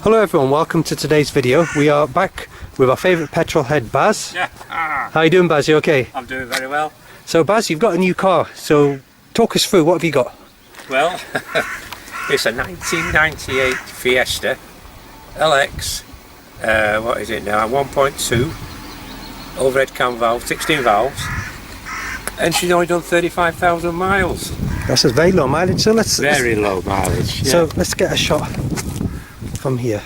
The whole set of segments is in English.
Hello everyone, welcome to today's video. We are back with our favourite petrol head, Baz. Yeah. How you doing, Baz? You okay? I'm doing very well. So Baz, you've got a new car, so talk us through, what have you got? Well, it's a 1998 Fiesta LX, what is it now, 1.2, overhead cam valve, 16 valves, and she's only done 35,000 miles. That's a very low mileage, so Very low mileage. Yeah. So let's get a shot from here.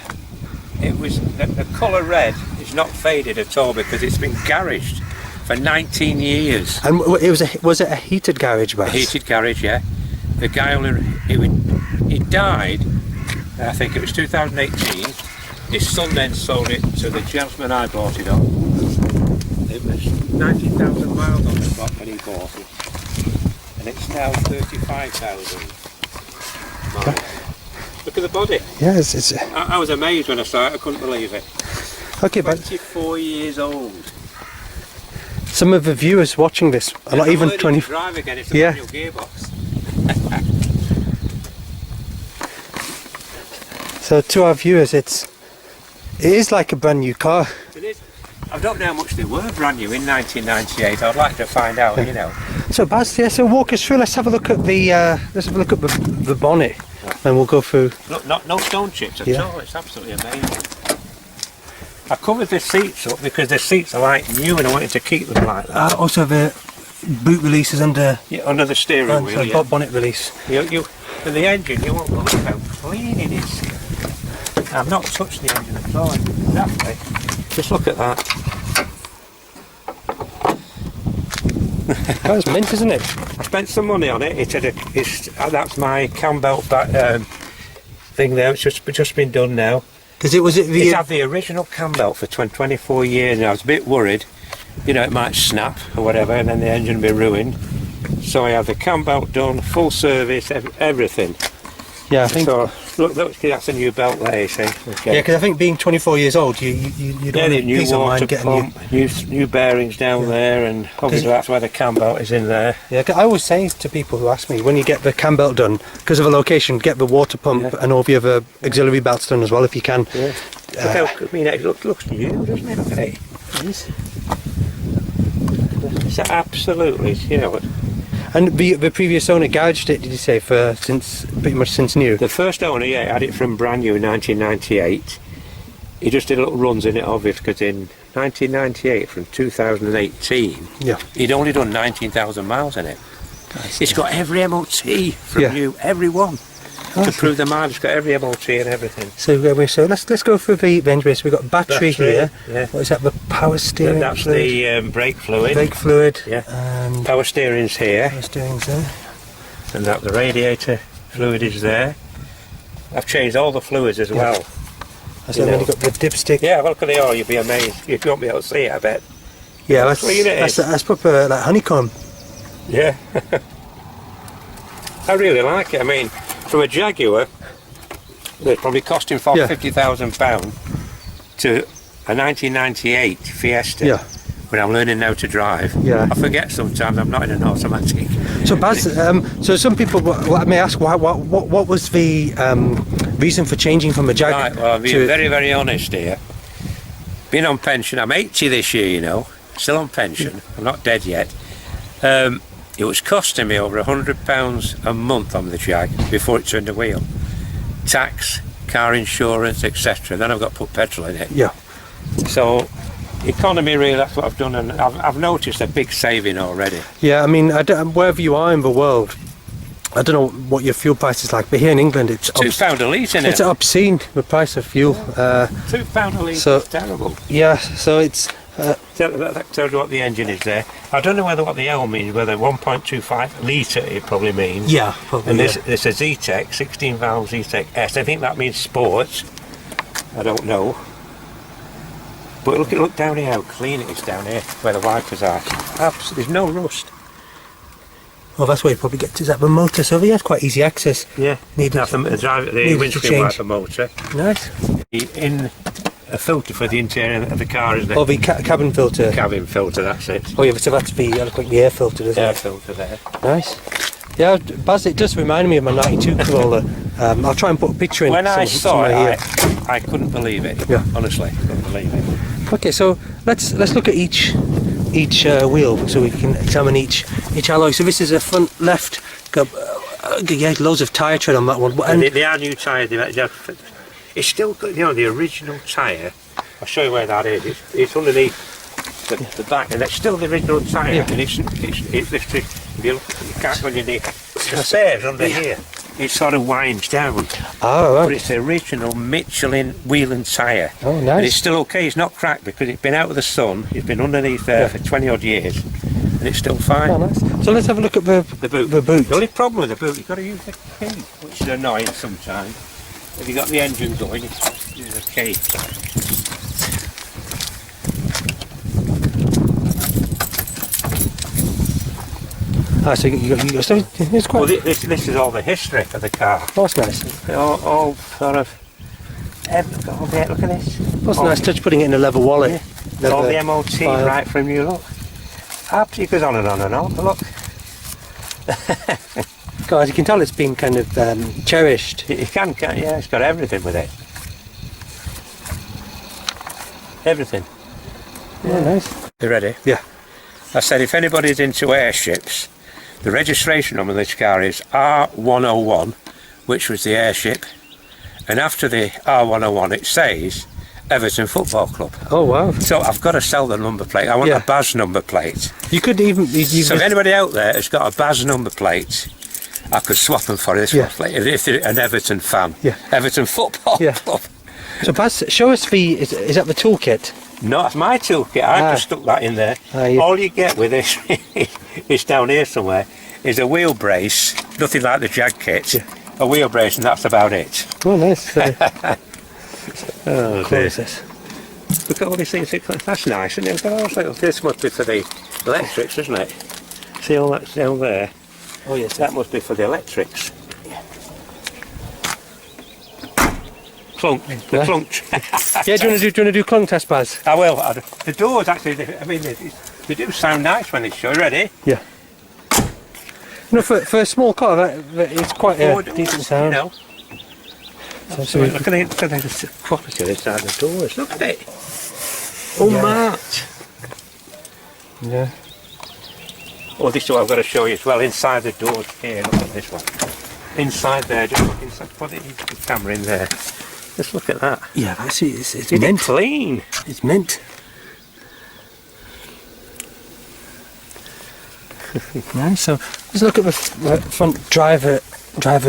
It was, the colour red is not faded at all because it's been garaged for 19 years. And was it a heated garage, Baz? A heated garage, yeah. The guy he died, I think it was 2018. His son then sold it to the gentleman I bought it on. It was 19,000 miles on the clock when he bought it. And it's now 35,000 miles. Look at the body. Yeah, I was amazed when I saw it, I couldn't believe it. Okay, but 24 years old. some of the viewers watching this are not even 20. Drive again, it's a manual gearbox. So to our viewers, it is like a brand new car. It is. I don't know how much they were brand new in 1998. I'd like to find out, you know. So Baz, yeah, so walk us through. Let's have a look at the bonnet, and we'll go through. Look, no stone chips at all. It's absolutely amazing. I covered the seats up because the seats are like new, and I wanted to keep them like that. Also, the boot releases under under the steering wheel. Yeah. Bonnet release. And the engine, you won't believe how clean it is. I've not touched the engine at all. Exactly. Just look at that. That's mint, isn't it? I spent some money on it. That's my cam belt thing there. It's just been done now. Because it's had the original cam belt for 24 years, and I was a bit worried. You know, it might snap or whatever, and then the engine will be ruined. So I had the cam belt done, full service, everything. Yeah, I think. So look, that's a new belt there. You see? Okay. Yeah, because I think being 24 years old, you don't have new peace of water mind getting pump, new bearings down there, and obviously that's where the cam belt is in there. Yeah, I always say to people who ask me, when you get the cam belt done, because of a location, get the water pump and all the other auxiliary belts done as well if you can. Yeah. It looks new, doesn't it? Look at it. It's absolutely, you know. And the previous owner garaged it, did you say, pretty much since new? The first owner, yeah, had it from brand new in 1998. He just did little runs in it, obviously, because in 1998 from 2018, he'd only done 19,000 miles in it. It's got every MOT from new, every one. To prove the mileage, it's got every MOT and everything. So let's go through the engine. So we've got battery here. Yeah. What is that? The power steering. That's fluid? The brake fluid. Brake fluid. Yeah. And power steering's here. Power steering's there. And the radiator fluid is there. I've changed all the fluids as well. So then you've got the dipstick. Yeah, well, look at the oil. You'll be amazed. You won't be able to see it, I bet. Yeah, that's proper like honeycomb. Yeah. I really like it. I mean, from a Jaguar, it's probably costing £50,000 to a 1998 Fiesta. When I'm learning now to drive, I forget sometimes I'm not in an automatic. So Baz, so some people may ask, what was the reason for changing from a Jaguar? Right, well, I'm being very, very honest here. Being on pension, I'm 80 this year, you know, still on pension. I'm not dead yet. It was costing me over £100 a month on the Jag before it turned a wheel. Tax, car insurance, etc. Then I've got to put petrol in it. Yeah. So, economy really, that's what I've done, and I've noticed a big saving already. Yeah, I mean, wherever you are in the world, I don't know what your fuel price is like, but here in England it's £2 a litre, isn't it? It's obscene, the price of fuel. £2 a litre is terrible. Yeah, so it's... that tells you what the engine is there. I don't know what the L means, whether 1.25 litre it probably means. Yeah, probably. And this is a Z-Tech, 16 valve Z-Tech S. I think that means sports. I don't know. But look down here, how clean it is down here, where the wipers are. There's no rust. Well, that's where you probably get to that. The motor, so yeah, it's quite easy access. Yeah, the windscreen wiper motor. Nice. In a filter for the interior of the car, isn't it? Oh, the cabin filter. Cabin filter, that's it. Oh yeah, so that's the air filter, doesn't it? Air filter there. Nice. Yeah, Baz, it does remind me of my 92 Corolla. I'll try and put a picture in. When I saw it, I couldn't believe it. Yeah. Honestly, couldn't believe it. Okay, so let's look at each wheel so we can examine each alloy. So this is a front left. Got yeah, loads of tyre tread on that one. And they are new tyres. It's still got, you know, the original tyre. I'll show you where that is. It's underneath the back, and it's still the original tyre. Yeah. And it's literally, if you look, you can't go underneath. The spares under here. It sort of winds down. Oh, right. But it's the original Michelin wheel and tyre. Oh, nice. And it's still okay. It's not cracked because it's been out of the sun. It's been underneath there for 20 odd years, and it's still fine. Oh, nice. So let's have a look at the boot. The boot. The only problem with the boot, you've got to use the key, which is annoying sometimes. If you've got the engine going, you have to use a key. Ah, so so it's quite. Well, this is all the history of the car. Oh, that's nice. All sort of. Look at this. That's a nice touch, putting it in a leather wallet. Yeah. All the MOT file. right from you, look. Absolutely goes on and on and on. Look. Guys, you can tell it's been kind of cherished. You can, yeah, it's got everything with it. Everything. Yeah, nice. You ready? Yeah. I said if anybody's into airships, the registration number of this car is R101, which was the airship, and after the R101 it says Everton Football Club. Oh, wow. So I've got to sell the number plate. I want a Baz number plate. You could even. So if anybody out there has got a Baz number plate, I could swap them for this one plate if they're an Everton fan. Yeah. Everton Football Club. So Baz, show us is that the toolkit? No, that's my toolkit. I've just stuck that in there. All you get with this is down here somewhere is a wheel brace, nothing like the Jag kit. Yeah. A wheel brace, and that's about it. Oh, nice. Oh, Close this. Look at all these things. That's nice, isn't it? Oh, this must be for the electrics, isn't it? See all that down there? Oh, yes. That must be for the electrics. Clunk. The clunk. Yeah, do you want to do clunk test, Baz? I will. The doors actually, I mean, they do sound nice when they show. Ready? Yeah. You know, for a small car, it's quite a decent sound. You know. So look at the quality inside the doors. Look at it. Unmarked. Yeah. Oh, this one I've got to show you as well. Inside the doors here. Look at this one. Inside there. Just look inside. Put the camera in there. Just look at that. Yeah, that's it. It's mint. Clean. It's mint. Nice. So let's look at the front driver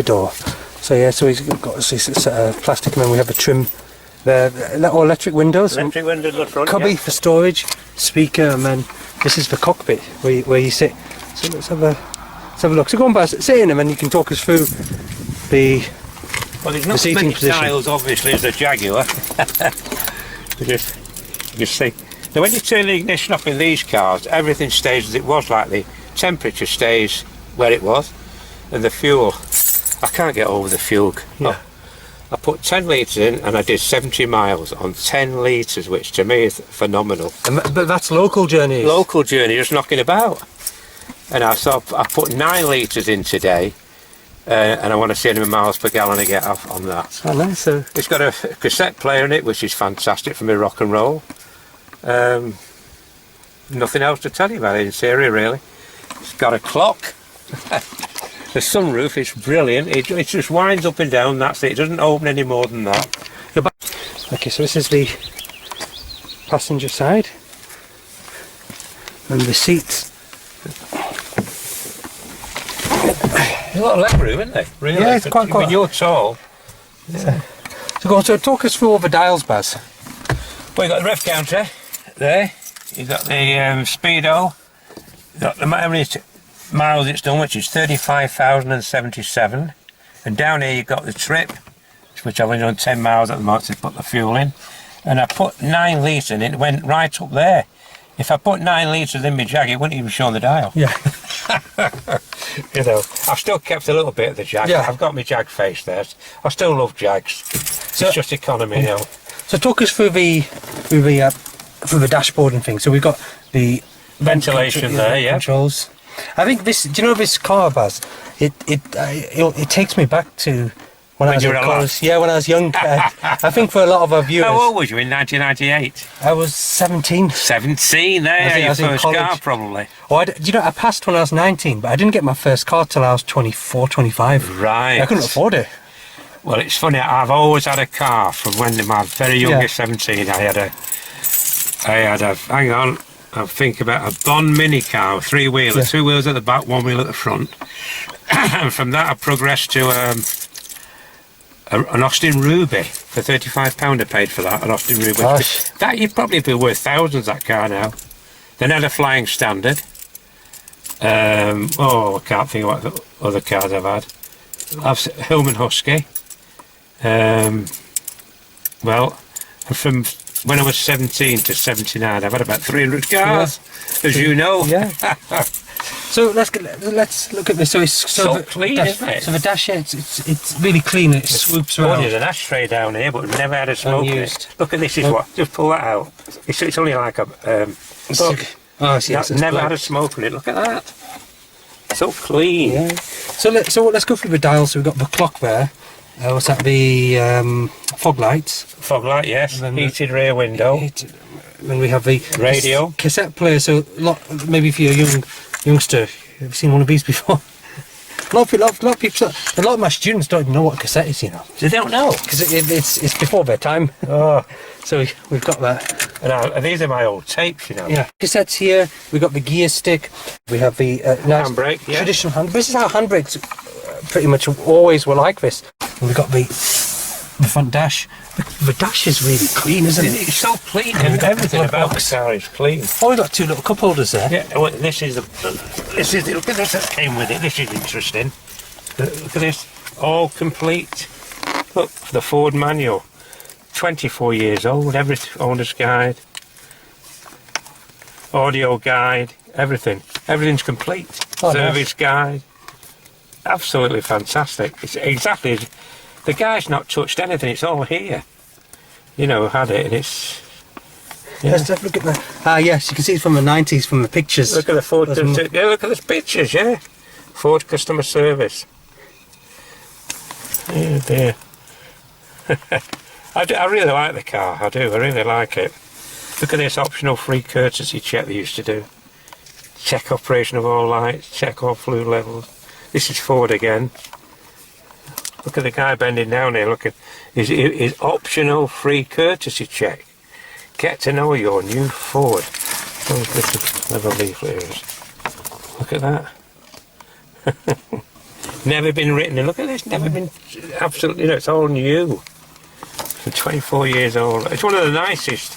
door. So yeah, so he's got a set of plastic, and then we have a trim there, all electric windows. Electric windows at the front. Cubby for storage, speaker, and then this is the cockpit where you sit. So let's have a look. So go on, Baz, sit in, and then you can talk us through the there's not seating many position. styles, obviously, as a Jaguar. you see. Now, when you turn the ignition off in these cars, everything stays as it was, like the temperature stays where it was, and the fuel. I can't get over the fuel. Yeah. I put 10 litres in and I did 70 miles on 10 litres, which to me is phenomenal. But that's local journeys. Local journey, just knocking about. And I put 9 litres in today, and I want to see how many miles per gallon I get off on that. Oh, nice. So It's got a cassette player in it, which is fantastic for me rock and roll. Nothing else to tell you about the interior, really. It's got a clock. The sunroof is brilliant. It just winds up and down, that's it. It doesn't open any more than that. okay, so this is the passenger side. And the seats. There's a lot of leg room, isn't there? Really? Yeah, it's quite. When you're tall. Yeah. So talk us through all the dials, Baz. Well, you've got the rev counter there. You've got the speedo. You've got the how many miles it's done, which is 35,077. And down here you've got the trip, which I've only done 10 miles at the moment to put the fuel in. And I put 9 litres in, it went right up there. If I put 9 litres in my Jag, it wouldn't even show on the dial. Yeah. You know, I've still kept a little bit of the Jag. Yeah. I've got my Jag face there. I still love Jags. So, it's just economy, you know. So talk us through the dashboard and things. So we've got the Ventilation there, yeah. Controls. I think this. Do you know this car, Baz? It takes me back to When I was you in were a college. Yeah, when I was young. I think for a lot of our viewers. How old was you in 1998? I was 17. 17, there, I your was in first college. car probably. Oh, you know, I passed when I was 19, but I didn't get my first car till I was 24, 25. Right. I couldn't afford it. Well, it's funny, I've always had a car from when my very youngest 17. I had a, hang on, I think about a Bond mini car, three-wheeler, two wheels at the back, one wheel at the front. And from that I progressed to an Austin Ruby for £35 I paid for that, an Austin Ruby. Gosh. That you'd probably be worth thousands, that car now. Then I had a Flying Standard. I can't think of what the other cars I've had. I've Hillman Husky. Well, from when I was 17 to 79, I've had about 300 cars, as you know. Yeah. So let's look at this. So it's So clean, isn't it? So the dash, it's really clean. It swoops around. There's an ashtray down here, but we've never had a smoke in Unused. it. Look at this, is what, just pull that out. It's only like a book. Oh, yes, Never had a smoke in it, look at that. So clean. Yeah. So let's go through the dials. So we've got the clock there. What's that? The fog lights. Fog light, yes. And then Heated rear window. Then we have the Radio. cassette player. So maybe if you're a youngster, have you seen one of these before? A lot of people. A lot of my students don't even know what a cassette is. You know, They don't know. because it's before their time. Oh, So we've got that. and these are my old tapes, you know. Yeah, cassettes here. We've got the gear stick. We have the nice Handbrake, yeah. traditional hand. This is how handbrakes pretty much always were like this. And we've got the front dash. The dash is really clean, isn't it? It's so clean, And we've got everything the about the box. car is clean. Oh, we've got two little cup holders there. Yeah, well, look at this that came with it. This is interesting. Look at this, all complete. Look, the Ford manual, 24 years old. Owner's guide, audio guide, everything. Everything's complete. Oh, Service guide. Absolutely fantastic. It's exactly as the guy's not touched anything. It's all here. You know, had it, and it's. Yeah. Let's have a look at the. Yes, you can see it's from the 90s from the pictures. Look at the Ford. There's Yeah, look at the pictures. Yeah, Ford customer service. Oh dear. I really like the car. I do. I really like it. Look at this optional free courtesy check they used to do. Check operation of all lights. Check all fluid levels. This is Ford again. Look at the guy bending down here. Look at his optional free courtesy check. Get to know your new Ford. Oh, this little leaflet is. Look at that. Never been written. And look at this. Never been. Absolutely. You know, it's all new. 24 years old. It's one of the nicest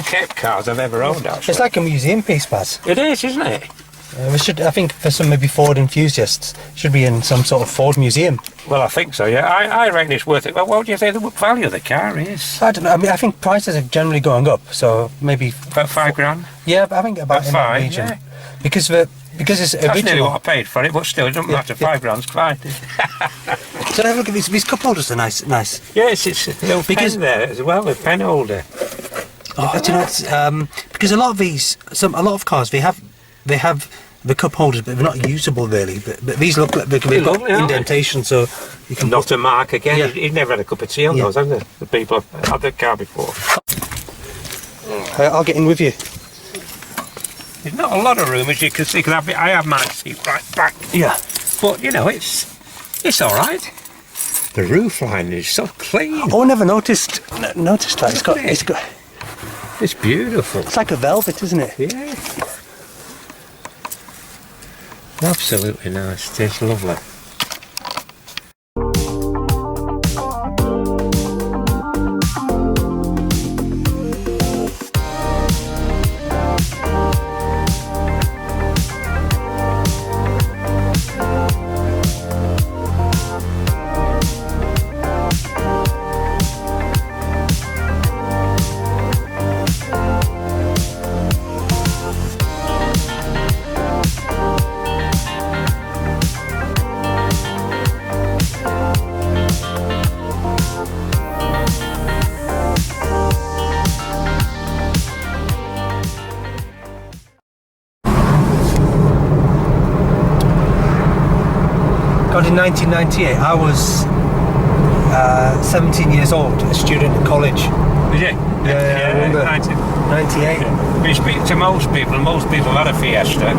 kept cars I've ever owned. Actually, It's like a museum piece, Baz. it is, isn't it? We should, I think, for some maybe Ford enthusiasts, should be in some sort of Ford museum. Well, I think so. Yeah, I reckon it's worth it. Well, what do you think the value of the car is? I don't know. I mean, I think prices are generally going up, so maybe. About £5,000. Yeah, but I think about About in that five, region. yeah. Because it's That's nearly original. what I paid for it, but still, it doesn't matter. £5,000's fine. So have a look at these cup holders. Are nice. Yes, it's a little Because- pen there as well, a pen holder. Oh, do you know, it's, because a lot of these, a lot of cars, they have the cup holders, but they're not usable really. But these look like they've got lovely, aren't they? indentation, so you can. Not a mark again. Yeah. He's never had a cup of tea on Yeah. those, has he? The people have had the car before. I'll get in with you. There's not a lot of room, as you can see, because I have my seat right back. Yeah. But, you know, it's all right. The roof line is so clean. Oh, I never noticed that. It's beautiful. It's like a velvet, isn't it? Yeah. Absolutely nice. It's lovely. God, in 1998, I was 17 years old, a student in college. Is it? Yeah, I remember. 98. When you speak to most people had a Fiesta,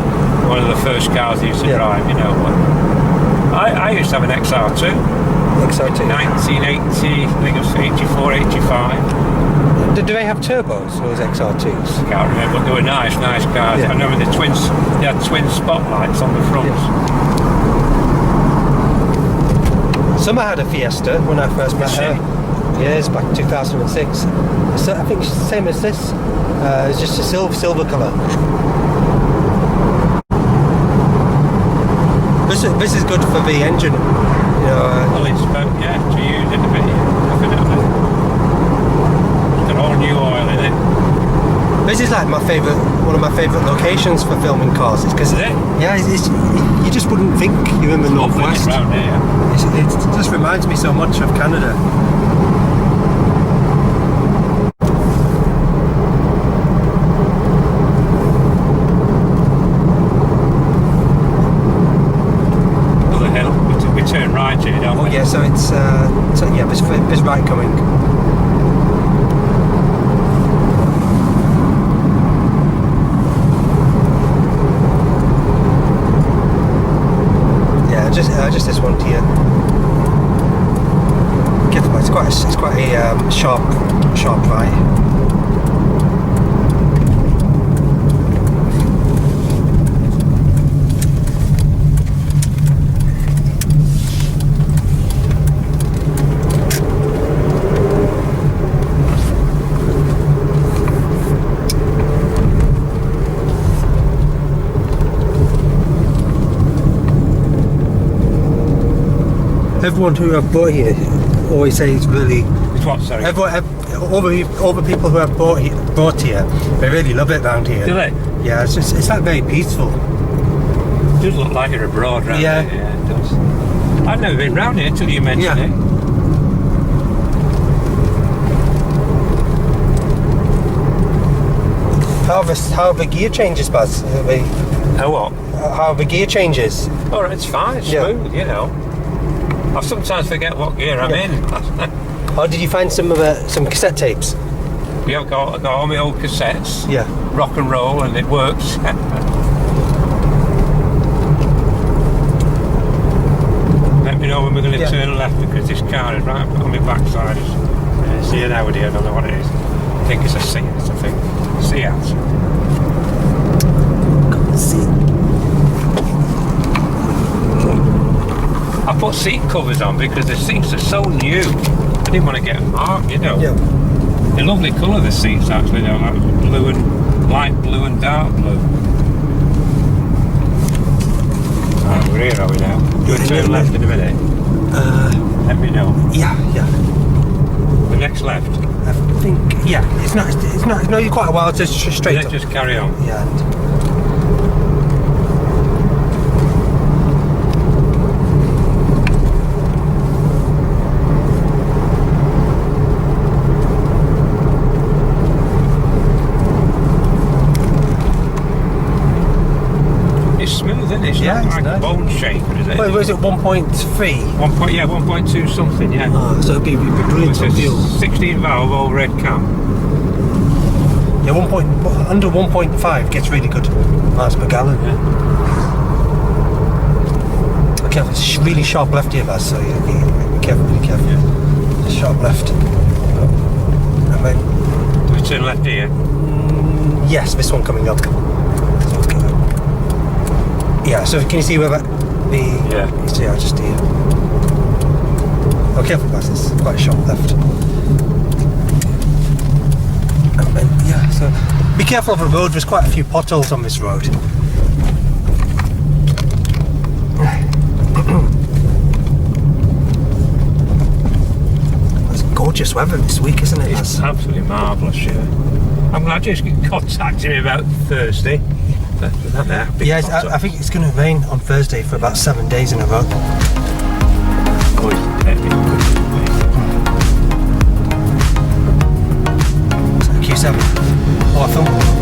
one of the first cars they used to drive, you know. I used to have an XR2. XR2. 1980, I think it was 84, 85. Do they have turbos, or was XR2s? Can't remember, but they were nice cars. Yeah. I remember they had twin spotlights on the fronts. Summer had a Fiesta when I first met her. Years back, 2006. So I think it's the same as this. It's just a silver colour. This is good for the engine. You know, Well, it's about, to use it a bit, definitely. It's got all new oil in it. this is like one of my favourite locations for filming cars. It's because you just wouldn't think you're in the northwest. Around here. It just reminds me so much of Canada. Turn right here, don't we? Oh yeah, so it's this right coming. Yeah, just this one here. Careful, it's quite a sharp right. Everyone who have bought here always say it's really. It's what, sorry? All the people who have bought here, they really love it around here. Do they? Yeah, it's like very peaceful. It does look like you're abroad round here. Yeah, it does. I've never been round here until you mentioned it. How are the gear changes, Baz? Oh, what? How are the gear changes? Oh, it's fine, it's smooth, you know. I sometimes forget what gear I'm in. Or did you find some cassette tapes? Yeah, I've got all my old cassettes. Yeah. Rock and roll, and it works. Let me know when we're going to turn left, because this car is right on my backside. See an Audi, I don't know what it is. I think it's a Seat, I think. Seat. I put seat covers on because the seats are so new. I didn't want to get them marked, you know. Yeah. They're lovely colour, the seats actually. They're like blue and light blue and dark blue. Right, we're here, are we now? Do we turn left in a minute? Let me know. Yeah. The next left. I think. Yeah. It's not. No, you're quite a while to straight up. Just carry on. Yeah. It's not like a bone shaker, is it? Well, was it 1.3? 1.2 something, yeah. Oh, so it'd be brilliant for fuel. 16 valve overhead cam. Yeah, under 1.5 gets really good miles per gallon. Yeah. Okay, it's really sharp left here, Baz, so you be careful, really careful. Yeah. Sharp left. And then. Do we turn left here? Yes, this one coming up. Yeah, so can you see where yeah, just here. Oh, careful, Baz, it's quite a sharp left. And then, yeah, so be careful of the road, there's quite a few potholes on this road. It's gorgeous weather this week, isn't it? It's absolutely marvellous, yeah. I'm glad you contacted me about Thursday. Yeah, I think it's going to rain on Thursday for about 7 days in a row. Q7. Oh, I filmed.